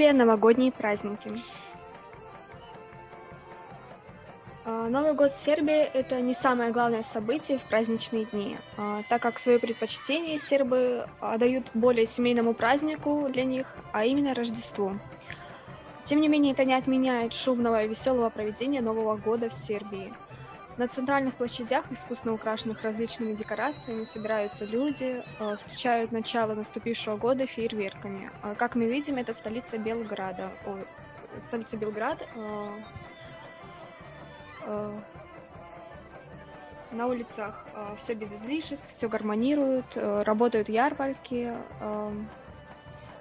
Сербия, новогодние праздники. Новый год в Сербии– это не самое главное событие в праздничные дни, так как свое предпочтение сербы отдают более семейному празднику для них, а именно Рождеству. Тем не менее, это не отменяет шумного и веселого проведения Нового года в Сербии. На центральных площадях, искусно украшенных различными декорациями, собираются люди, встречают начало наступившего года фейерверками. Как мы видим, это столица Белграда. Столица Белград. На улицах все без излишеств, все гармонирует, работают ярмарки.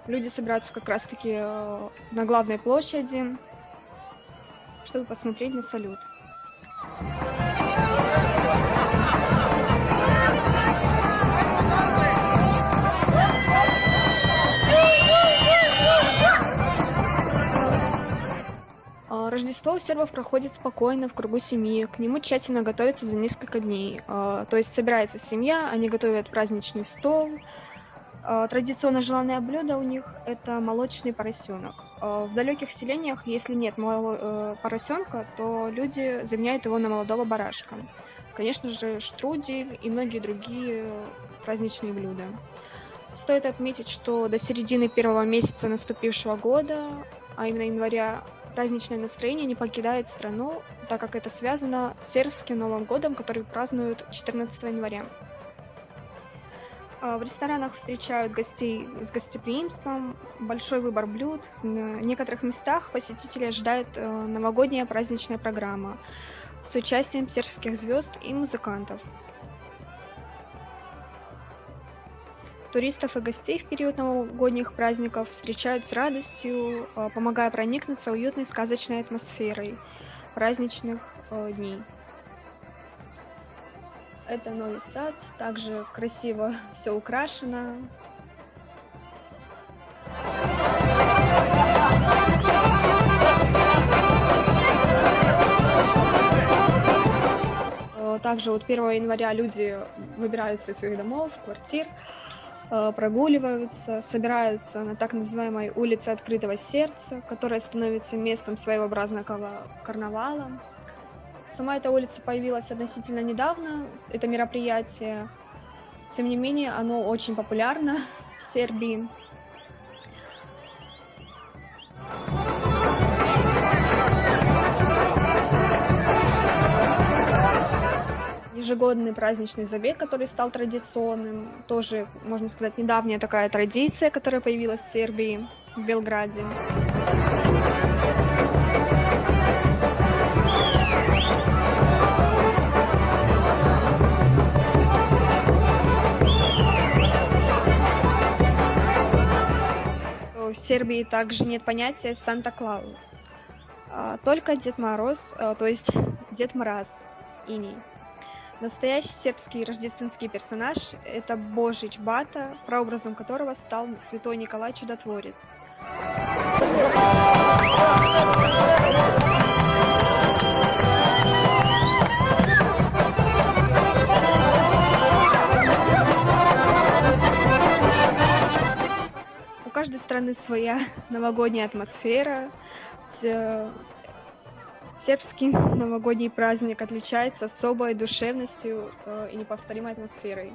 Люди собираются как раз-таки на главной площади, чтобы посмотреть на салют. Рождество у сербов проходит спокойно, в кругу семьи. К нему тщательно готовятся за несколько дней. То есть собирается семья, они готовят праздничный стол. Традиционно желанное блюдо у них – это молочный поросенок. В далеких селениях, если нет поросенка, то люди заменяют его на молодого барашка. Конечно же, штрудель и многие другие праздничные блюда. Стоит отметить, что до середины первого месяца наступившего года, а именно января, праздничное настроение не покидает страну, так как это связано с сербским Новым годом, который празднуют 14 января. В ресторанах встречают гостей с гостеприимством, большой выбор блюд. В некоторых местах посетителей ожидает новогодняя праздничная программа с участием сербских звезд и музыкантов. Туристов и гостей в период новогодних праздников встречают с радостью, помогая проникнуться уютной сказочной атмосферой праздничных дней. Это Новый Сад, также красиво все украшено. Также вот 1 января люди выбираются из своих домов, квартир, прогуливаются, собираются на так называемой улице Открытого Сердца, которая становится местом своеобразного карнавала. Сама эта улица появилась относительно недавно, это мероприятие. Тем не менее, оно очень популярно в Сербии. Ежегодный праздничный забег, который стал традиционным, тоже, можно сказать, недавняя такая традиция, которая появилась в Сербии, в Белграде. В Сербии также нет понятия Санта-Клаус, только Дед Мороз, то есть Дед Мороз, Иней. Настоящий сербский рождественский персонаж – это Божич Бата, прообразом которого стал святой Николай Чудотворец. У каждой страны своя новогодняя атмосфера. Сербский новогодний праздник отличается особой душевностью и неповторимой атмосферой.